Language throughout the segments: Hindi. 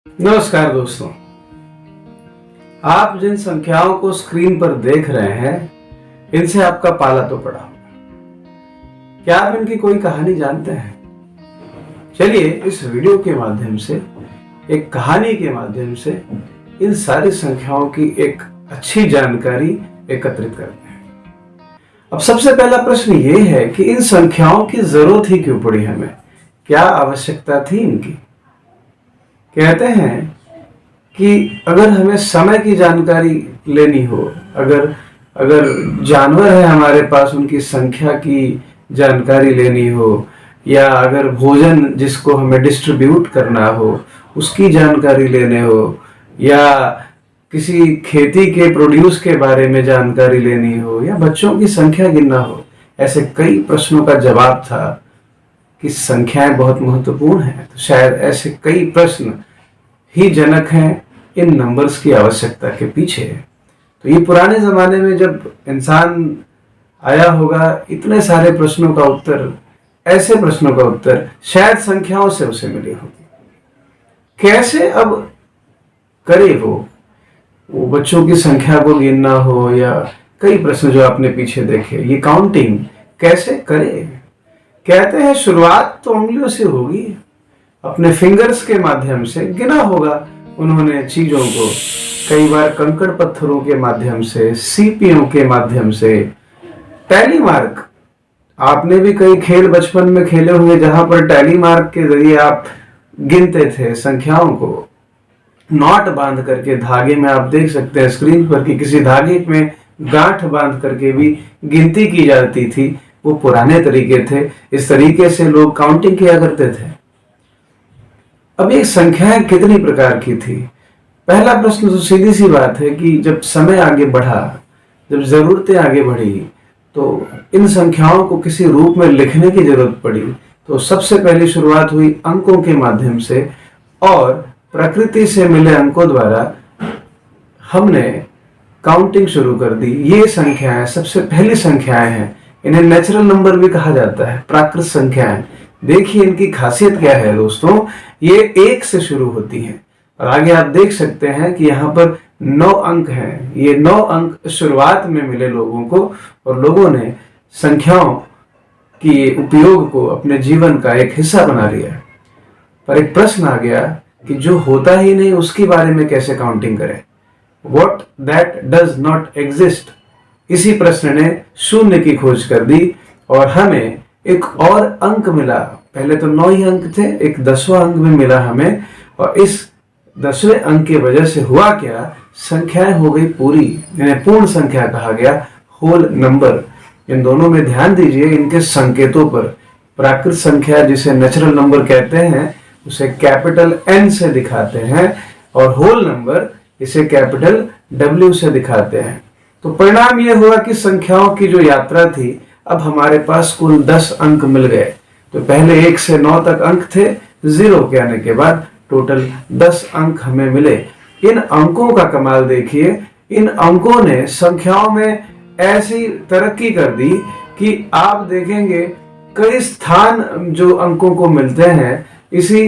नमस्कार दोस्तों, आप जिन संख्याओं को स्क्रीन पर देख रहे हैं, इनसे आपका पाला तो पड़ा होगा। क्या आप इनकी कोई कहानी जानते हैं? चलिए इस वीडियो के माध्यम से, एक कहानी के माध्यम से इन सारी संख्याओं की एक अच्छी जानकारी एकत्रित करते हैं। अब सबसे पहला प्रश्न ये है कि इन संख्याओं की जरूरत ही क्यों पड़ी हमें? क्या आवश्यकता थी इनकी? कहते हैं कि अगर हमें समय की जानकारी लेनी हो, अगर जानवर है हमारे पास, उनकी संख्या की जानकारी लेनी हो, या अगर भोजन जिसको हमें डिस्ट्रीब्यूट करना हो उसकी जानकारी लेने हो, या किसी खेती के प्रोड्यूस के बारे में जानकारी लेनी हो, या बच्चों की संख्या गिनना हो, ऐसे कई प्रश्नों का जवाब था कि संख्याएं बहुत महत्वपूर्ण हैं। तो शायद ऐसे कई प्रश्न ही जनक हैं इन नंबर्स की आवश्यकता के पीछे। तो ये पुराने जमाने में जब इंसान आया होगा, इतने सारे प्रश्नों का उत्तर, ऐसे प्रश्नों का उत्तर शायद संख्याओं से उसे मिली होगी। कैसे अब करे वो बच्चों की संख्या को गिनना हो, या कई प्रश्न जो आपने पीछे देखे, ये काउंटिंग कैसे करे? कहते हैं शुरुआत तो उंगलियों से होगी, अपने फिंगर्स के माध्यम से गिना होगा उन्होंने चीजों को, कई बार कंकड़ पत्थरों के माध्यम से, सीपियों के माध्यम से, टैली मार्क। आपने भी कई खेल बचपन में खेले होंगे जहां पर टैली मार्क के जरिए आप गिनते थे संख्याओं को। नॉट बांध करके धागे में, आप देख सकते हैं स्क्रीन पर कि किसी धागे में गांठ बांध करके भी गिनती की जाती थी। वो पुराने तरीके थे, इस तरीके से लोग काउंटिंग किया करते थे। अब ये संख्याएं कितनी प्रकार की थी? पहला प्रश्न तो सीधी सी बात है कि जब समय आगे बढ़ा, जब जरूरतें आगे बढ़ी, तो इन संख्याओं को किसी रूप में लिखने की जरूरत पड़ी। तो सबसे पहली शुरुआत हुई अंकों के माध्यम से, और प्रकृति से मिले अंकों द्वारा हमने काउंटिंग शुरू कर दी। ये संख्याएं सबसे पहली संख्याएं हैं, इन्हें नेचुरल नंबर भी कहा जाता है, प्राकृत संख्याएं। देखिए इनकी खासियत क्या है दोस्तों, ये 1 से शुरू होती हैं, और आगे आप देख सकते हैं कि यहाँ पर 9 अंक हैं। ये 9 अंक शुरुआत में मिले लोगों को, और लोगों ने संख्याओं की उपयोग को अपने जीवन का एक हिस्सा बना लिया। पर एक प्रश्न आ गया कि जो होता ही नहीं उसके बारे में कैसे काउंटिंग करें? What that does not exist। इसी प्रश्न ने शून्य की खोज कर दी, और हमें एक और अंक मिला। पहले तो 9 ही अंक थे, एक 10वां अंक भी मिला हमें, और इस 10वें अंक की वजह से हुआ क्या, संख्याएं हो गई पूरी, इन्हें पूर्ण संख्या कहा गया, होल नंबर। इन दोनों में ध्यान दीजिए, इनके संकेतों पर। प्राकृत संख्या जिसे नेचुरल नंबर कहते हैं उसे कैपिटल N से दिखाते हैं, और होल नंबर इसे कैपिटल W से दिखाते हैं। तो परिणाम यह हुआ कि संख्याओं की जो यात्रा थी, अब हमारे पास कुल 10 अंक मिल गए। तो पहले 1 से 9 तक अंक थे, 0 के आने के बाद टोटल 10 अंक हमें मिले। इन अंकों का कमाल देखिए, इन अंकों ने संख्याओं में ऐसी तरक्की कर दी कि आप देखेंगे कई स्थान जो अंकों को मिलते हैं इसी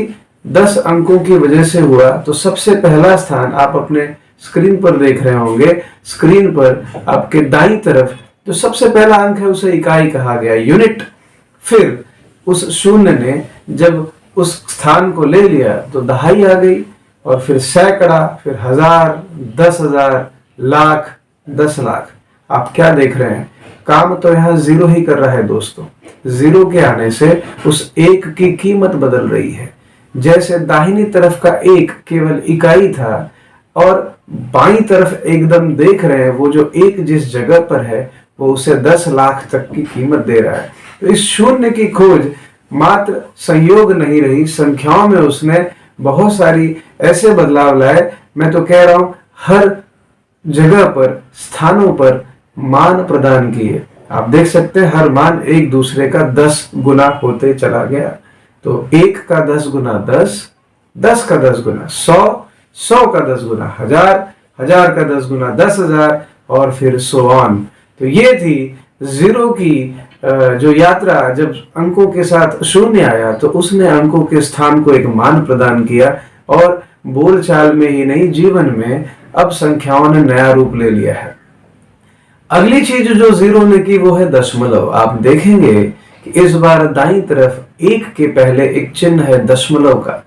10 अंकों की वजह से हुआ। तो सबसे पहला स्थान आप अपने स्क्रीन पर देख रहे होंगे, स्क्रीन पर आपके दाईं तरफ जो सबसे पहला अंक है उसे इकाई कहा गया, यूनिट। फिर उस शून्य ने जब उस स्थान को ले लिया तो दहाई आ गई, और फिर सैकड़ा, फिर 1000, 10,000, लाख, 10 लाख। आप क्या देख रहे हैं, काम तो यहाँ 0 ही कर रहा है दोस्तों। 0 के आने से उस 1 की कीमत बदल रही है। जैसे दाहिनी तरफ का 1 केवल इकाई था, और बाईं तरफ एकदम देख रहे हैं वो जो 1 जिस जगह पर है वो उसे 10 लाख तक की कीमत दे रहा है। तो इस शून्य की खोज मात्र संयोग नहीं रही, संख्याओं में उसने बहुत सारी ऐसे बदलाव लाए। मैं तो कह रहा हूं हर जगह पर, स्थानों पर मान प्रदान किए। आप देख सकते हैं हर मान एक दूसरे का 10 गुना होते चला गया। तो 1 का 10 गुना 10, 10 का 10 गुना 100, 100 का 10 गुना 1000, 1000 का 10 गुना 10,000, और फिर सो ऑन। तो ये थी 0 की जो यात्रा। जब अंकों के साथ शून्य आया तो उसने अंकों के स्थान को एक मान प्रदान किया, और बोलचाल में ही नहीं, जीवन में अब संख्याओं ने नया रूप ले लिया है। अगली चीज जो जीरो ने की वो है दशमलव। आप देखेंगे कि इस बार दाईं तरफ एक के पहले एक चिन्ह है दशमलव का।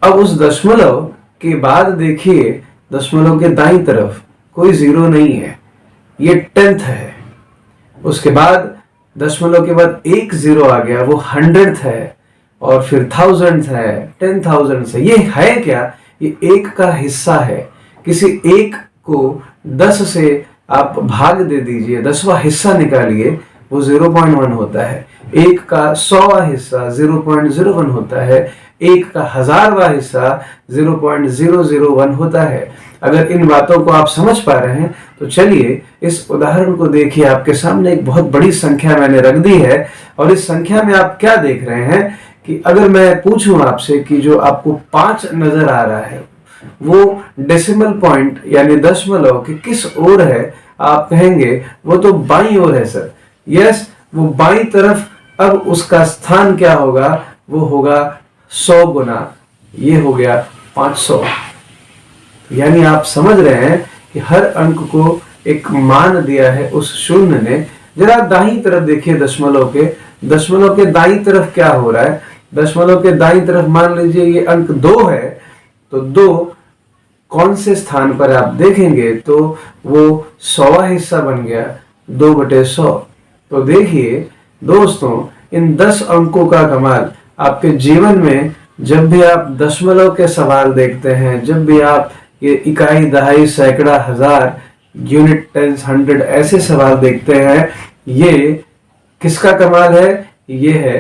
अब उस दशमलव के बाद देखिए, दशमलव के दाईं तरफ कोई जीरो नहीं है, ये 10th है। उसके बाद दशमलव के बाद एक जीरो आ गया, वो 100th है, और फिर 1000th है, 10,000 है। ये है क्या? ये एक का हिस्सा है। किसी एक को 10 से आप भाग दे दीजिए, 10वां हिस्सा निकालिए, वो 0.1 होता है। एक का 100वां हिस्सा 0.01 होता है। एक का 1000वां हिस्सा 0.001 होता है। अगर इन बातों को आप समझ पा रहे हैं तो चलिए इस उदाहरण को देखिए। आपके सामने एक बहुत बड़ी संख्या मैंने रख दी है, और इस संख्या में आप क्या देख रहे हैं कि अगर मैं पूछूं आपसे कि जो आपको 5 नजर आ रहा है वो डेसिमल पॉइंट यानी दशमलव के किस ओर है, आप कहेंगे वो तो बाईं ओर है सर। यस, वो बाईं तरफ। अब उसका स्थान क्या होगा? वो होगा 100 गुना, ये हो गया 500। यानी आप समझ रहे हैं कि हर अंक को एक मान दिया है उस शून्य ने। जरा दाईं तरफ देखिए, दशमलव के दाईं तरफ क्या हो रहा है? दशमलव के दाईं तरफ मान लीजिए ये अंक 2 है, तो 2 कौन से स्थान पर आप देखेंगे तो वो 100वां हिस्सा बन गया, 2/100। तो देखिए दोस्तों, इन 10 अंकों का कमाल आपके जीवन में जब भी आप दशमलव के सवाल देखते हैं, जब भी आप ये इकाई, दहाई, सैकड़ा, हजार, यूनिट, टेंस, 100 ऐसे सवाल देखते हैं, ये किसका कमाल है? ये है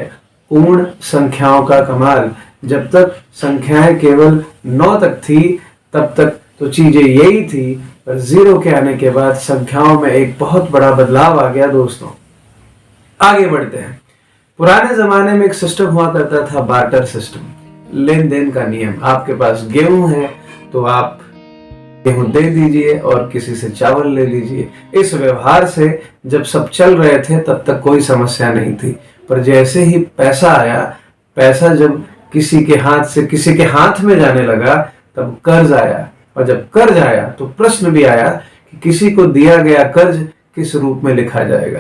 पूर्ण संख्याओं का कमाल। जब तक संख्याएं केवल 9 तक थी तब तक तो चीजें यही थी, पर 0 के आने के बाद संख्याओं में एक बहुत बड़ा बदलाव आ गया। दोस्तों आगे बढ़ते हैं। पुराने जमाने में एक सिस्टम हुआ करता था, बार्टर सिस्टम, लेन देन का नियम। आपके पास गेहूं है तो आप गेहूं दे दीजिए और किसी से चावल ले लीजिए। इस व्यवहार से जब सब चल रहे थे तब तक कोई समस्या नहीं थी, पर जैसे ही पैसा आया, पैसा जब किसी के हाथ से किसी के हाथ में जाने लगा तब कर्ज आया, और जब कर्ज आया तो प्रश्न भी आया कि किसी को दिया गया कर्ज किस रूप में लिखा जाएगा।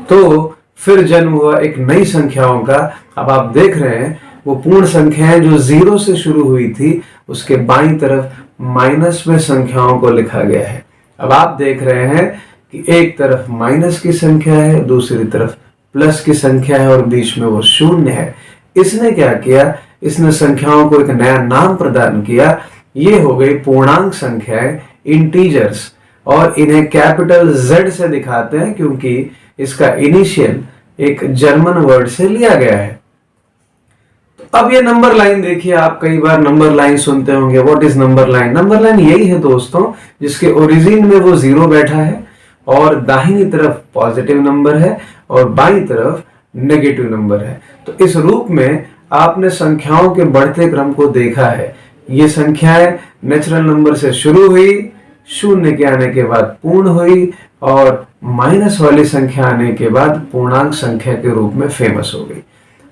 तो फिर जन्म हुआ एक नई संख्याओं का। अब आप देख रहे हैं वो पूर्ण संख्याएं जो 0 से शुरू हुई थी, उसके बाईं तरफ माइनस में संख्याओं को लिखा गया है। अब आप देख रहे हैं कि एक तरफ माइनस की संख्या है, दूसरी तरफ प्लस की संख्या है, और बीच में वो शून्य है। इसने क्या किया? इसने संख्याओं को एक नया नाम प्रदान किया। ये हो गई पूर्णांक संख्याएं, इंटीजर्स, और इन्हें कैपिटल Z से दिखाते हैं क्योंकि इसका इनिशियल एक जर्मन वर्ड से लिया गया है। तो अब ये नंबर लाइन देखिए, आप कई बार नंबर लाइन सुनते होंगे। What is number line? Number line यही है दोस्तों जिसके ओरिजिन में वो 0 बैठा है, और दाहिनी तरफ पॉजिटिव नंबर है और बाईं तरफ नेगेटिव नंबर है। तो इस रूप में आपने संख्याओं के बढ़ते क्रम को देखा है। ये संख्याएं नेचुरल नंबर से शुरू हुई, शून्य के आने के बाद पूर्ण हुई, और माइनस वाली संख्या आने के बाद पूर्णांक संख्या के रूप में फेमस हो गई।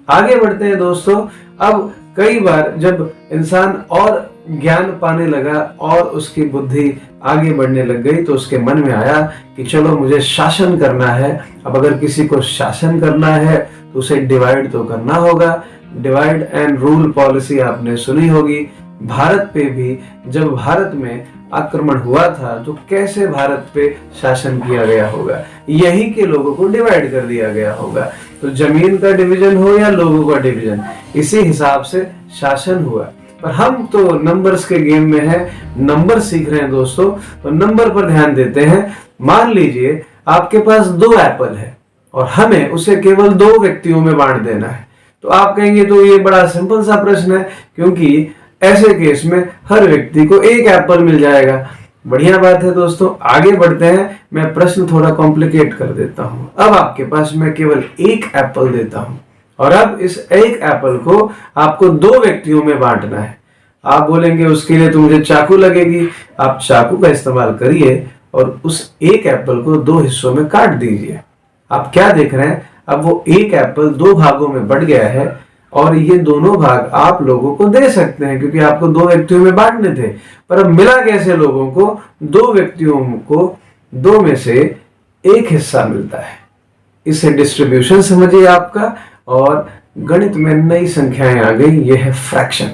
आगे बढ़ते हैं दोस्तों। अब कई बार जब इंसान और ज्ञान पाने लगा और उसकी बुद्धि आगे बढ़ने लग गई, तो उसके मन में आया कि चलो मुझे शासन करना है। अब अगर किसी को शासन करना है तो उसे डिवाइड तो करना होगा। डिवाइड एंड रूल पॉलिसी आपने सुनी होगी। भारत पे भी जब भारत में आक्रमण हुआ था तो कैसे भारत पे शासन किया गया होगा? यहीं के लोगों को डिवाइड कर दिया गया होगा। तो जमीन का डिवीजन हो या लोगों का डिवीजन, इसी हिसाब से शासन हुआ। पर हम तो नंबर्स के गेम में है, नंबर सीख रहे हैं दोस्तों, तो नंबर पर ध्यान देते हैं। मान लीजिए आपके पास 2 एप्पल है और हमें उसे केवल 2 व्यक्तियों में बांट देना है। तो आप कहेंगे तो ये बड़ा सिंपल सा प्रश्न है, क्योंकि ऐसे केस में हर व्यक्ति को 1 एप्पल मिल जाएगा। बढ़िया बात है दोस्तों, आगे बढ़ते हैं। मैं प्रश्न थोड़ा कॉम्प्लिकेट कर देता हूं। अब आपके पास मैं केवल 1 एप्पल देता हूं, और अब इस 1 एप्पल को आपको 2 व्यक्तियों में बांटना है। आप बोलेंगे उसके लिए तो मुझे चाकू लगेगी। आप चाकू का इस्तेमाल करिए और उस 1 एप्पल को 2 हिस्सों में काट दीजिए। आप क्या देख रहे हैं? अब वो 1 एप्पल 2 भागों में बट गया है। और ये दोनों भाग आप लोगों को दे सकते हैं क्योंकि आपको 2 व्यक्तियों में बांटने थे। पर अब मिला कैसे लोगों को? 2 व्यक्तियों को 2 में से 1 हिस्सा मिलता है। इसे डिस्ट्रीब्यूशन समझिए आपका, और गणित में नई संख्याएं आ गई, ये है फ्रैक्शन।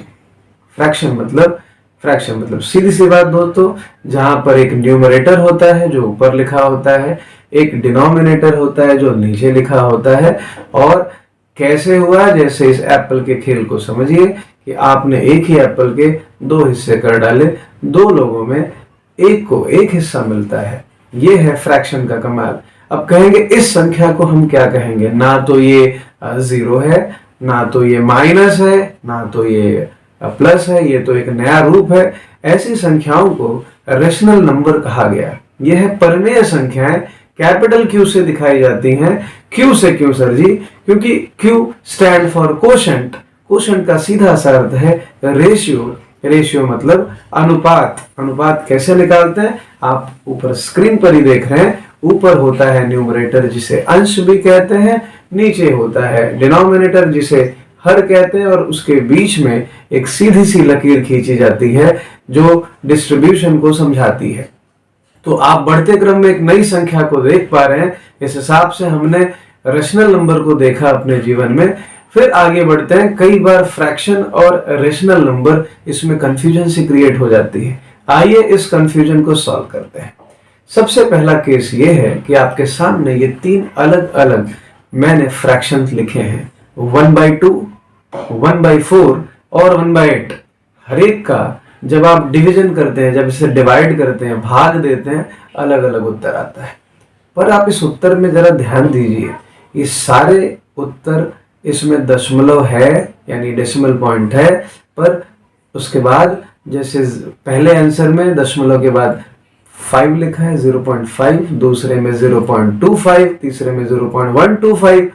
फ्रैक्शन मतलब सीधी सी बात दोस्तों, जहां पर एक न्यूमरेटर होता है जो ऊपर लिखा होता है, एक डिनोमिनेटर होता है जो नीचे लिखा होता है। और कैसे हुआ? जैसे इस एप्पल के खेल को समझिए कि आपने एक ही एप्पल के 2 हिस्से कर डाले, 2 लोगों में एक को 1 हिस्सा मिलता है। ये है फ्रैक्शन का कमाल। अब कहेंगे इस संख्या को हम क्या कहेंगे? ना तो ये 0 है, ना तो ये माइनस है, ना तो ये प्लस है, ये तो एक नया रूप है। ऐसी संख्याओं को रेशनल नंबर कहा गया। यह है परिमेय संख्याएं, कैपिटल क्यू से दिखाई जाती हैं। क्यू से क्यों सर जी? क्योंकि Q stand for quotient. Quotient का सीधा सा अर्थ है रेशियो। रेशियो मतलब अनुपात। अनुपात कैसे निकालते हैं? आप ऊपर स्क्रीन पर ही देख रहे हैं। ऊपर होता है न्यूमरेटर जिसे अंश भी कहते हैं, नीचे होता है डिनोमिनेटर जिसे हर कहते हैं, और उसके बीच में एक सीधी सी लकीर खींची जाती है जो डिस्ट्रीब्यूशन को समझाती है। तो आप बढ़ते क्रम में एक नई संख्या को देख पा रहे हैं। इस हिसाब से हमने रेशनल नंबर को देखा अपने जीवन में। फिर आगे बढ़ते हैं। कई बार फ्रैक्शन और रेशनल नंबर, इसमें कंफ्यूजन सी क्रिएट हो जाती है। आइए इस कंफ्यूजन को सॉल्व करते हैं। सबसे पहला केस ये है कि आपके सामने ये 3 अलग अलग मैंने फ्रैक्शंस लिखे हैं, 1/2, 1/4 और 1/8। हर एक का जब आप डिवीजन करते हैं, जब इसे डिवाइड करते हैं, भाग देते हैं, अलग अलग उत्तर आता है। पर आप इस उत्तर में जरा ध्यान दीजिए, ये सारे उत्तर, इसमें दशमलव है यानी डेसिमल पॉइंट है, पर उसके बाद जैसे पहले आंसर में दशमलव के बाद 5 लिखा है 0.5, दूसरे में 0.25, तीसरे में 0.125।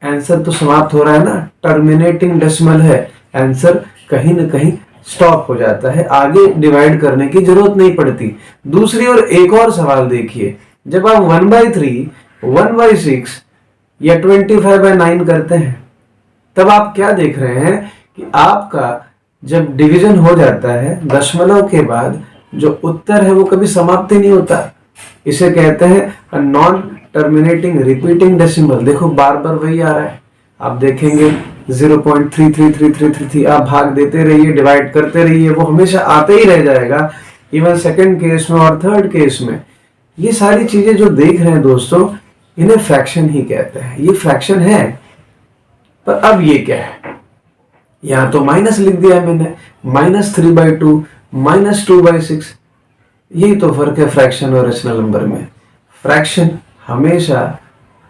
आंसर तो समाप्त हो रहा है ना, टर्मिनेटिंग डेसिमल है। आंसर कहीं ना कहीं स्टॉप हो जाता है, आगे डिवाइड करने की जरूरत नहीं पड़ती। दूसरी ओर एक और सवाल देखिए, जब आप 1/3, 1/6 या 25/9 करते हैं, तब आप क्या देख रहे हैं कि आपका जब डिवीजन हो जाता है, दशमलव के बाद जो उत्तर है वो कभी समाप्त ही नहीं होता। इसे कहते हैं नॉन टर्मिनेटिंग रिपीटिंग डेसिमल। देखो बार बार वही आ रहा है। आप देखेंगे 0.33333, आप भाग देते रहिए, डिवाइड करते रहिए, वो हमेशा आते ही रह जाएगा। इवन सेकंड केस में और थर्ड केस में ये सारी चीजें जो देख रहे हैं दोस्तों, इन्हें फ्रैक्शन ही कहते हैं। ये फ्रैक्शन है। पर अब ये क्या है? यहां तो माइनस लिख दिया मैंने, -3/2, -2/6। यही तो फर्क है फ्रैक्शन और रेशनल नंबर में। फ्रैक्शन हमेशा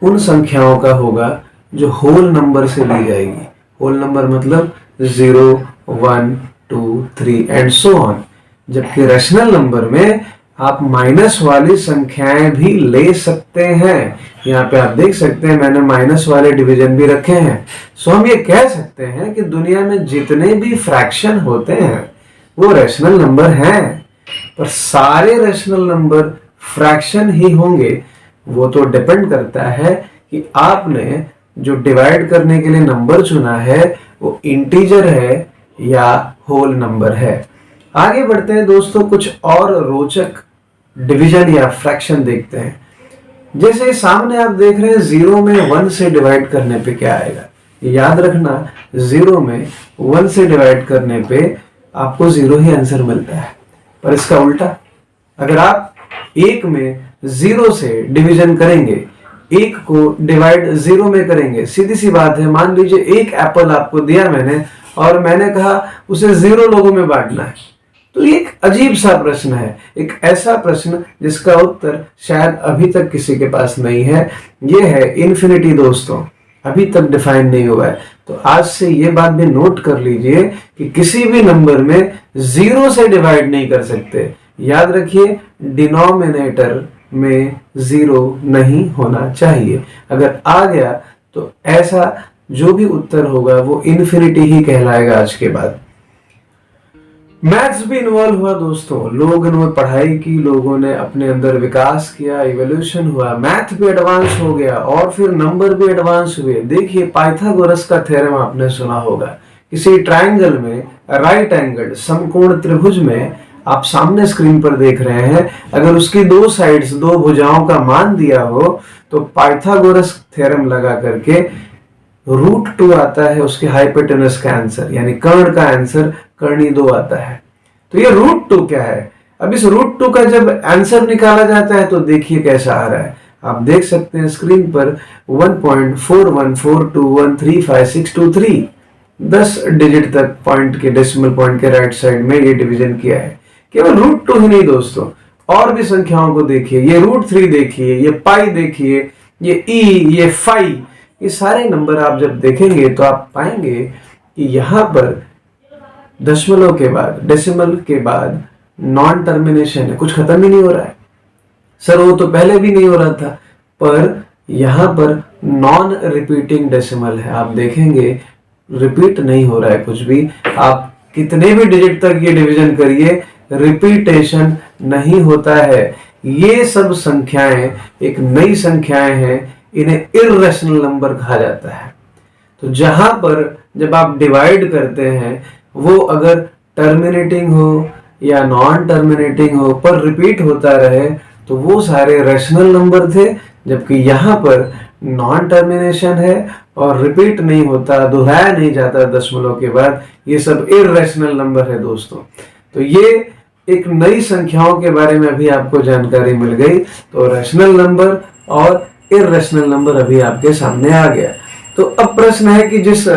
उन संख्याओं का होगा जो होल नंबर से ली जाएगी। होल नंबर मतलब 0, 1, 2, 3 एंड सो ऑन। जबकि रेशनल नंबर में आप माइनस वाली संख्याएं भी ले सकते हैं। यहाँ पे आप देख सकते हैं मैंने माइनस वाले डिवीजन भी रखे हैं। सो हम ये कह सकते हैं कि दुनिया में जितने भी फ्रैक्शन होते हैं वो रेशनल नंबर हैं। पर सारे रेशनल नंबर फ्रैक्शन ही होंगे, वो तो डिपेंड करता है कि आपने जो डिवाइड करने के लिए नंबर चुना है वो इंटीजर है या होल नंबर है। आगे बढ़ते हैं दोस्तों, कुछ और रोचक डिवीजन या फ्रैक्शन देखते हैं। जैसे सामने आप देख रहे हैं 0 में 1 से डिवाइड करने पे क्या आएगा। याद रखना 0 में 1 से डिवाइड करने पे आपको 0 ही आंसर मिलता है। पर इसका उल्टा, अगर आप 1 में 0 से डिवीजन करेंगे, 1 को डिवाइड 0 में करेंगे, सीधी सी बात है। मान लीजिए एक एप्पल आपको दिया मैंने और मैंने कहा उसे 0 लोगों में बांटना है, तो ये एक अजीब सा प्रश्न है, एक ऐसा प्रश्न जिसका उत्तर शायद अभी तक किसी के पास नहीं है। ये है इन्फिनिटी दोस्तों, अभी तक डिफाइन नहीं हुआ है। तो आज से ये बात भी नोट कर लीजिए कि किसी भी नंबर में 0 से डिवाइड नहीं कर सकते। याद रखिए डिनोमिनेटर में 0 नहीं होना चाहिए। अगर आ गया तो ऐसा जो भी उत्तर होगा वो इन्फिनिटी ही कहलाएगा आज के बाद। मैथ्स भी इन्वॉल्व हुआ दोस्तों, लोगों ने पढ़ाई की, लोगों ने अपने अंदर विकास किया, इवोल्यूशन हुआ, मैथ भी एडवांस हो गया और फिर नंबर भी एडवांस हुए। देखिए पाइथागोरस का थ्योरम आपने सुना होगा। किसी ट्रायंगल में, राइट एंगल समकोण त्रिभुज में आप सामने स्क्रीन पर देख रहे हैं, अगर उसकी दो साइड्स, दो भुजाओं का मान दिया हो तो पाइथागोरस थ्योरम लगा करके √2 आता है उसके हाइपोटेनस का आंसर, यानी कर्ण का आंसर कर्णी 2 आता है। तो ये √2 क्या है? अब इस √2 का जब आंसर निकाला जाता है तो देखिए कैसा आ रहा है। आप देख सकते हैं स्क्रीन पर 1.4142135623 10 डिजिट तक पॉइंट के, डेसिमल पॉइंट के राइट साइड में ये डिवीजन किया है। केवल √2 ही नहीं दोस्तों, और भी संख्याओं को देखिए, ये √3 देखिए, ये पाई देखिए, ये ई, ये फाई, ये सारे नंबर आप जब देखेंगे तो आप पाएंगे कि यहाँ पर दशमलव के बाद, डेसिमल के बाद नॉन टर्मिनेशन है, कुछ खत्म ही नहीं हो रहा है। सर वो तो पहले भी नहीं हो रहा था, पर यहाँ पर नॉन रिपीटिंग डेसिमल है। आप देखेंगे रिपीट नहीं हो रहा है कुछ भी, आप कितने भी डिजिट तक ये डिवीजन करिए, रिपीटेशन नहीं होता है। ये सब संख्याएं एक नई संख्याएं हैं, इन्हें इर्रेशनल नंबर कहा जाता है। तो जहां पर जब आप डिवाइड करते हैं वो अगर टर्मिनेटिंग हो या नॉन टर्मिनेटिंग हो पर रिपीट होता रहे तो वो सारे रैशनल नंबर थे, जबकि यहाँ पर नॉन टर्मिनेशन है और रिपीट नहीं होता, दोहराया नहीं जाता दशमलव के बाद, ये सब इर्रेशनल नंबर है दोस्तों। तो ये एक नई संख्याओं के बारे में अभी आपको जानकारी मिल गई। तो रैशनल नंबर और इर्रेशनल नंबर अभी आपके सामने आ गया। तो अब प्रश्न है कि जिस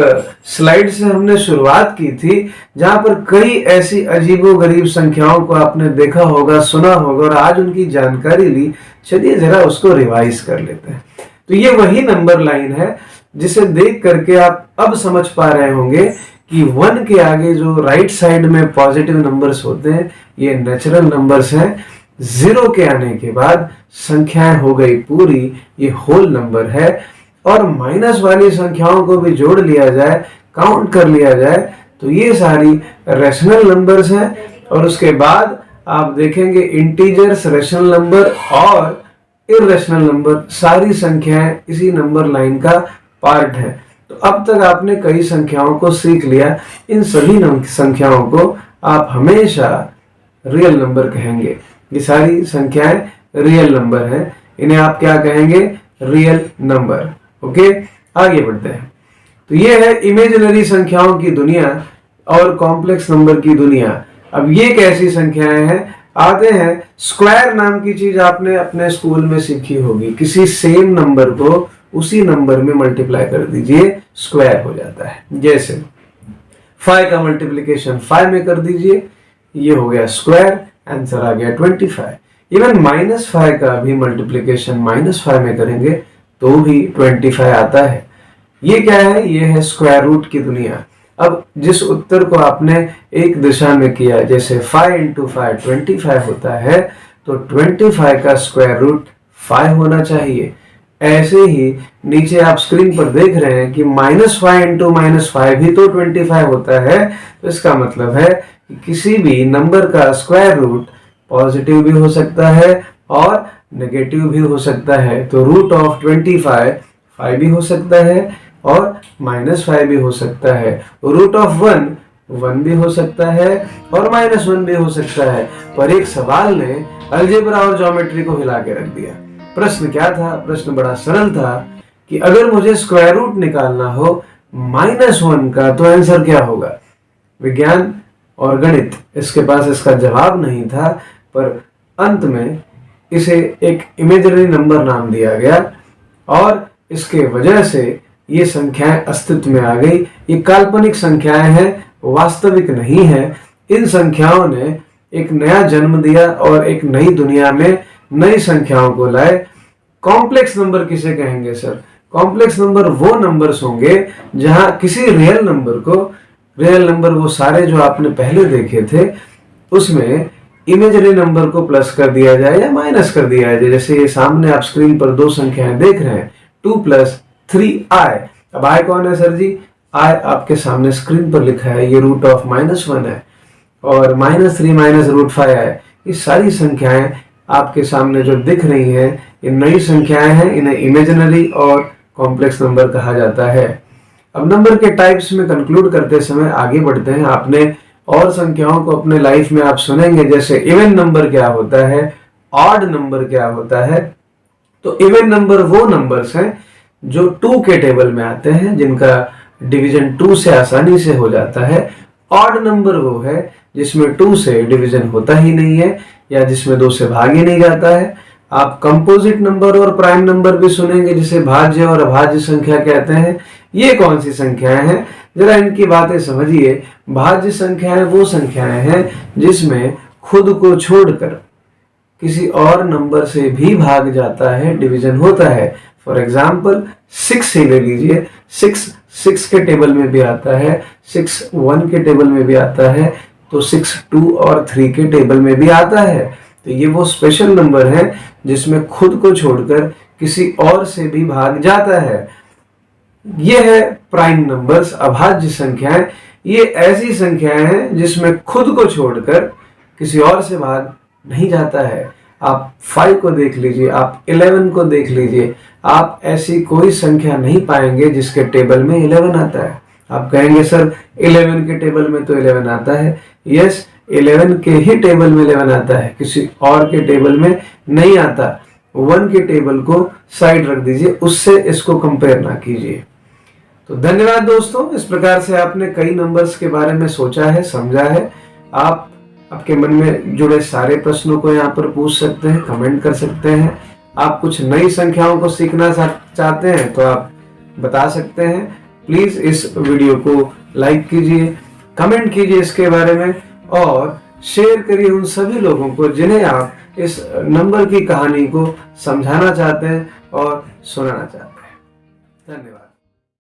स्लाइड से हमने शुरुआत की थी, जहां पर कई ऐसी अजीबोगरीब संख्याओं को आपने देखा होगा, सुना होगा और आज उनकी जानकारी ली, चलिए जरा उसको रिवाइज कर लेते हैं। तो ये वही नंबर लाइन है जिसे देख करके आप अब समझ पा रहे होंगे कि 1 के आगे जो राइट साइड में पॉजिटिव नंबर्स होते हैं ये नेचुरल नंबर्स हैं। 0 के आने के बाद संख्याएं हो गई पूरी, ये होल नंबर है। और माइनस वाली संख्याओं को भी जोड़ लिया जाए, काउंट कर लिया जाए, तो ये सारी रैशनल नंबर्स हैं। और उसके बाद आप देखेंगे इंटीजर्स, रैशनल नंबर और इर्रेशनल नंबर, सारी संख्याएं इसी नंबर लाइन का पार्ट है। तो अब तक आपने कई संख्याओं को सीख लिया। इन सभी संख्याओं को आप हमेशा रियल नंबर कहेंगे। ये सारी संख्याएं रियल नंबर हैं, इन्हें आप क्या कहेंगे? Real number. ओके, आगे बढ़ते हैं। तो ये है इमेजिनरी संख्याओं की दुनिया और कॉम्प्लेक्स नंबर की दुनिया। अब ये कैसी संख्याएं हैं? आते हैं, स्क्वायर नाम की चीज आपने अपने स्कूल में सीखी होगी। किसी सेम नंबर को उसी नंबर में मल्टीप्लाई कर दीजिए, स्क्वायर हो जाता है। जैसे 5 का मल्टीप्लिकेशन 5 में कर दीजिए, ये हो गया स्क्वायर, आंसर आ गया 25। इवन -5 का भी मल्टीप्लिकेशन -5 में करेंगे तो भी 25 आता है। ये क्या है? ये है स्क्वायर रूट की दुनिया। अब जिस उत्तर को आपने एक दिशा में किया, जैसे 5 × 5 25 होता है, तो 25 का स्क्वायर रूट 5 होना चाहिए। ऐसे ही नीचे आप स्क्रीन पर देख रहे हैं कि -5 × -5 भी तो 25 होता है। तो इसका मतलब है कि किसी भी नंबर का स्क्वायर रूट पॉजिटिव भी हो सकता है और नेगेटिव भी हो सकता है। तो √25 5 भी हो सकता है और -5 भी हो सकता है। √1 1 भी हो सकता है और -1 भी हो सकता है। पर एक सवाल ने अलजेब्रा और ज्योमेट्री को हिला के रख दिया। प्रश्न क्या था? प्रश्न बड़ा सरल था कि अगर मुझे स्क्वायर रूट निकालना हो -1 का, तो आंसर क्या होगा? विज्ञान और गणित इसके पास इसका जवाब नहीं था, पर अंत में इसे एक इमेजिनरी नंबर नाम दिया गया और इसके वजह से ये संख्याएं अस्तित्व में आ गई। ये काल्पनिक संख्याएं हैं, वास्तविक नहीं है। इन संख्याओं ने एक नया जन्म दिया और एक नई दुनिया में नई संख्याओं को लाए। कॉम्प्लेक्स नंबर किसे कहेंगे सर? कॉम्प्लेक्स नंबर वो नंबर्स होंगे जहां किसी रियल नंबर को, रियल नंबर वो सारे जो आपने पहले देखे थे, उसमें इमेजिनरी नंबर को प्लस कर दिया जाए या माइनस कर दिया जाए। जैसे ये सामने आप स्क्रीन पर दो संख्याएं देख रहे हैं, 2 + 3i। अब i कौन है सर जी? i आपके सामने स्क्रीन पर लिखा है, ये √-1 है। और -3 -√5 है। ये सारी संख्याएं आपके सामने जो दिख रही हैं, ये नई संख्याएं हैं। इन्हें इमेजिनरी और कॉम्प्लेक्स नंबर कहा जाता है। अब नंबर के टाइप्स में कंक्लूड करते समय आगे बढ़ते हैं। आपने और संख्याओं को अपने लाइफ में आप सुनेंगे, जैसे इवन नंबर क्या होता है, ऑड नंबर क्या होता है। तो इवन नंबर वो नंबर्स हैं जो 2 के टेबल में आते हैं, जिनका डिवीजन 2 से आसानी से हो जाता है। ऑड नंबर वो है जिसमें 2 से डिवीजन होता ही नहीं है या जिसमें 2 से भाग ही नहीं जाता है। आप कंपोजिट नंबर और प्राइम नंबर भी सुनेंगे, जिसे भाज्य और अभाज्य संख्या कहते हैं। ये कौन सी संख्याएं हैं, जरा इनकी बातें समझिए। भाज्य संख्याएं वो संख्याएं हैं जिसमें खुद को छोड़कर किसी और नंबर से भी भाग जाता है, डिवीजन होता है। फॉर एग्जाम्पल 6 ही ले लीजिए। 6 के टेबल में भी आता है, 6 1 के टेबल में भी आता है, तो 6 2 और 3 के टेबल में भी आता है। तो ये वो स्पेशल नंबर है जिसमें खुद को छोड़कर किसी और से भी भाग जाता है। ये है प्राइम नंबर्स, अभाज्य संख्याएं। ये ऐसी संख्याएं हैं जिसमें खुद को छोड़कर किसी और से भाग नहीं जाता है। आप 5 को देख लीजिए, आप 11 को देख लीजिए, आप ऐसी कोई संख्या नहीं पाएंगे जिसके टेबल में 11 आता है। आप कहेंगे सर 11 के टेबल में तो 11 आता है। यस, 11 के ही टेबल में 11 आता है, किसी और के टेबल में नहीं आता। 1 के टेबल को साइड रख दीजिए, उससे इसको कंपेयर ना कीजिए। तो धन्यवाद दोस्तों, इस प्रकार से आपने कई नंबर्स के बारे में सोचा है, समझा है। आप आपके मन में जुड़े सारे प्रश्नों को यहाँ पर पूछ सकते हैं, कमेंट कर सकते हैं। आप कुछ नई संख्याओं को सीखना चाहते हैं तो आप बता सकते हैं। प्लीज इस वीडियो को लाइक कीजिए, कमेंट कीजिए इसके बारे में और शेयर करिए उन सभी लोगों को जिन्हें आप इस नंबर की कहानी को समझाना चाहते हैं और सुनाना चाहते हैं। धन्यवाद।